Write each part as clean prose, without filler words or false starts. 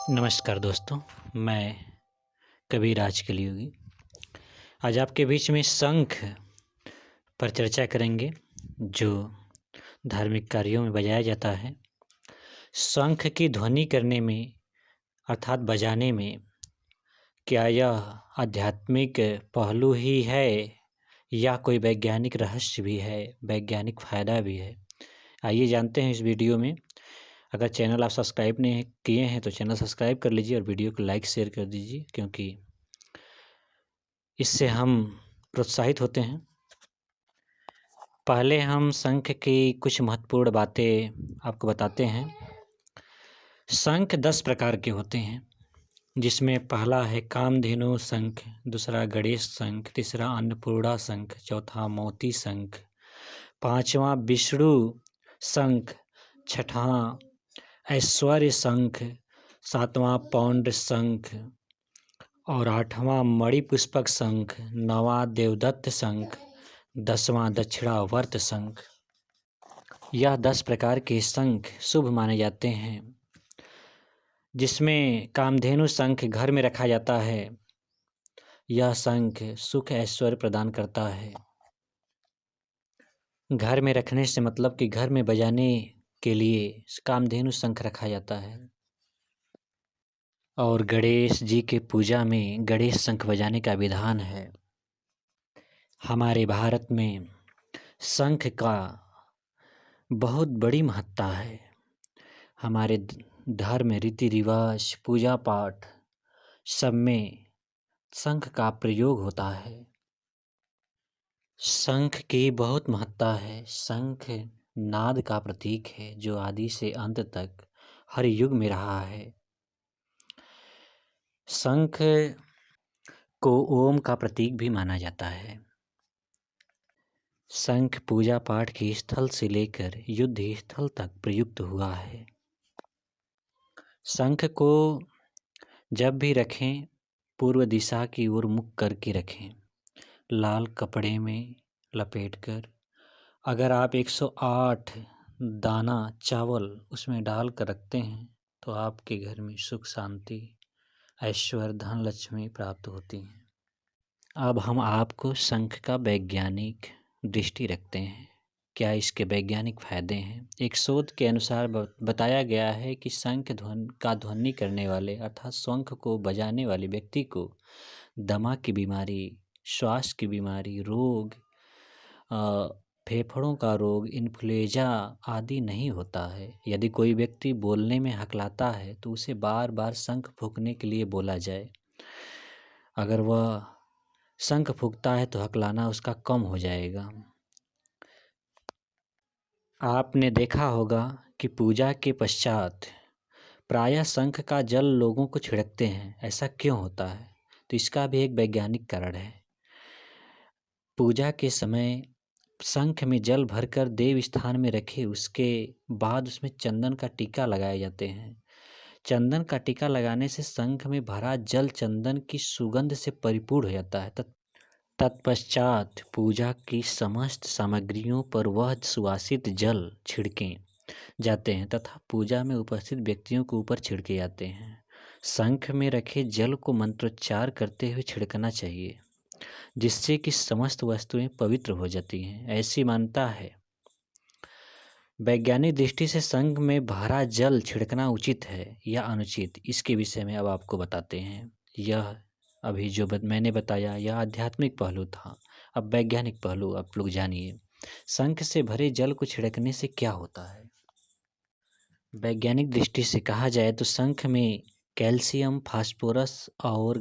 नमस्कार दोस्तों, मैं कबीर आज कलियुगी। आज आपके बीच में शंख पर चर्चा करेंगे, जो धार्मिक कार्यों में बजाया जाता है। शंख की ध्वनि करने में अर्थात बजाने में क्या यह आध्यात्मिक पहलू ही है या कोई वैज्ञानिक रहस्य भी है, वैज्ञानिक फ़ायदा भी है? आइए जानते हैं इस वीडियो में। अगर चैनल आप सब्सक्राइब नहीं किए हैं तो चैनल सब्सक्राइब कर लीजिए और वीडियो को लाइक शेयर कर दीजिए, क्योंकि इससे हम प्रोत्साहित होते हैं। पहले हम शंख की कुछ महत्वपूर्ण बातें आपको बताते हैं। शंख 10 प्रकार के होते हैं, जिसमें पहला है कामधेनु शंख, दूसरा गणेश शंख, तीसरा अन्नपूर्णा शंख, चौथा मोती शंख, पांचवा विष्णु शंख, छठवां ऐश्वर्य शंख, सातवां पौंड शंख और आठवां मणिपुष्पक शंख, नौवां देवदत्त शंख, 10वां दक्षिणावर्त शंख। यह 10 प्रकार के शंख शुभ माने जाते हैं, जिसमें कामधेनु शंख घर में रखा जाता है। यह शंख सुख ऐश्वर्य प्रदान करता है। घर में रखने से मतलब कि घर में बजाने के लिए कामधेनु शंख रखा जाता है। और गणेश जी के पूजा में गणेश शंख बजाने का विधान है। हमारे भारत में शंख का बहुत बड़ी महत्ता है। हमारे धर्म, रीति रिवाज, पूजा पाठ सब में शंख का प्रयोग होता है। शंख की बहुत महत्ता है। शंख नाद का प्रतीक है, जो आदि से अंत तक हर युग में रहा है। शंख को ओम का प्रतीक भी माना जाता है। शंख पूजा पाठ के स्थल से लेकर युद्ध स्थल तक प्रयुक्त हुआ है। शंख को जब भी रखें, पूर्व दिशा की ओर मुख करके रखें, लाल कपड़े में लपेटकर। अगर आप 108 दाना चावल उसमें डाल कर रखते हैं तो आपके घर में सुख शांति, ऐश्वर्य, धन, लक्ष्मी प्राप्त होती हैं। अब हम आपको शंख का वैज्ञानिक दृष्टि रखते हैं। क्या इसके वैज्ञानिक फायदे हैं? एक शोध के अनुसार बताया गया है कि शंख ध्वनि करने वाले अर्थात शंख को बजाने वाले व्यक्ति को दमा की बीमारी, श्वास की बीमारी, रोग, फेफड़ों का रोग, इन्फ्लुएंजा आदि नहीं होता है। यदि कोई व्यक्ति बोलने में हकलाता है तो उसे बार बार शंख फूंकने के लिए बोला जाए। अगर वह शंख फूंकता है तो हकलाना उसका कम हो जाएगा। आपने देखा होगा कि पूजा के पश्चात प्रायः शंख का जल लोगों को छिड़कते हैं। ऐसा क्यों होता है? तो इसका भी एक वैज्ञानिक कारण है। पूजा के समय शंख में जल भरकर देव स्थान में रखे, उसके बाद उसमें चंदन का टीका लगाए जाते हैं। चंदन का टीका लगाने से शंख में भरा जल चंदन की सुगंध से परिपूर्ण हो जाता है। तत्पश्चात पूजा की समस्त सामग्रियों पर वह सुवासित जल छिड़के जाते हैं तथा पूजा में उपस्थित व्यक्तियों के ऊपर छिड़के जाते हैं। शंख में रखे जल को मंत्रोच्चार करते हुए छिड़कना चाहिए, जिससे कि समस्त वस्तुएं पवित्र हो जाती हैं, ऐसी मान्यता है। वैज्ञानिक दृष्टि से शंख में भरा जल छिड़कना उचित है या अनुचित, इसके विषय में अब आपको बताते हैं। यह अभी जो मैंने बताया यह आध्यात्मिक पहलू था। अब वैज्ञानिक पहलू आप लोग जानिए। शंख से भरे जल को छिड़कने से क्या होता है? वैज्ञानिक दृष्टि से कहा जाए तो शंख में कैल्शियम, फास्फोरस और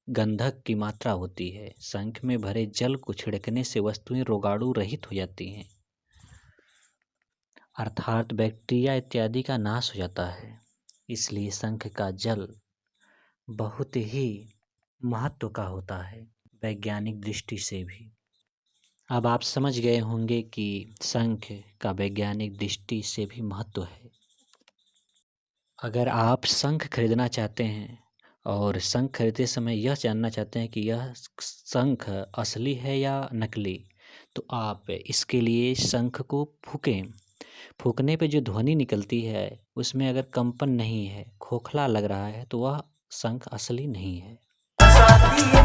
गंधक की मात्रा होती है। शंख में भरे जल को छिड़कने से वस्तुएं रोगाणु रहित हो जाती हैं, अर्थात बैक्टीरिया इत्यादि का नाश हो जाता है। इसलिए शंख का जल बहुत ही महत्व का होता है वैज्ञानिक दृष्टि से भी। अब आप समझ गए होंगे कि शंख का वैज्ञानिक दृष्टि से भी महत्व है। अगर आप शंख खरीदना चाहते हैं और शंख खरीदते समय यह जानना चाहते हैं कि यह शंख असली है या नकली, तो आप इसके लिए शंख को फूकें। फूँकने पे जो ध्वनि निकलती है उसमें अगर कंपन नहीं है, खोखला लग रहा है तो वह शंख असली नहीं है।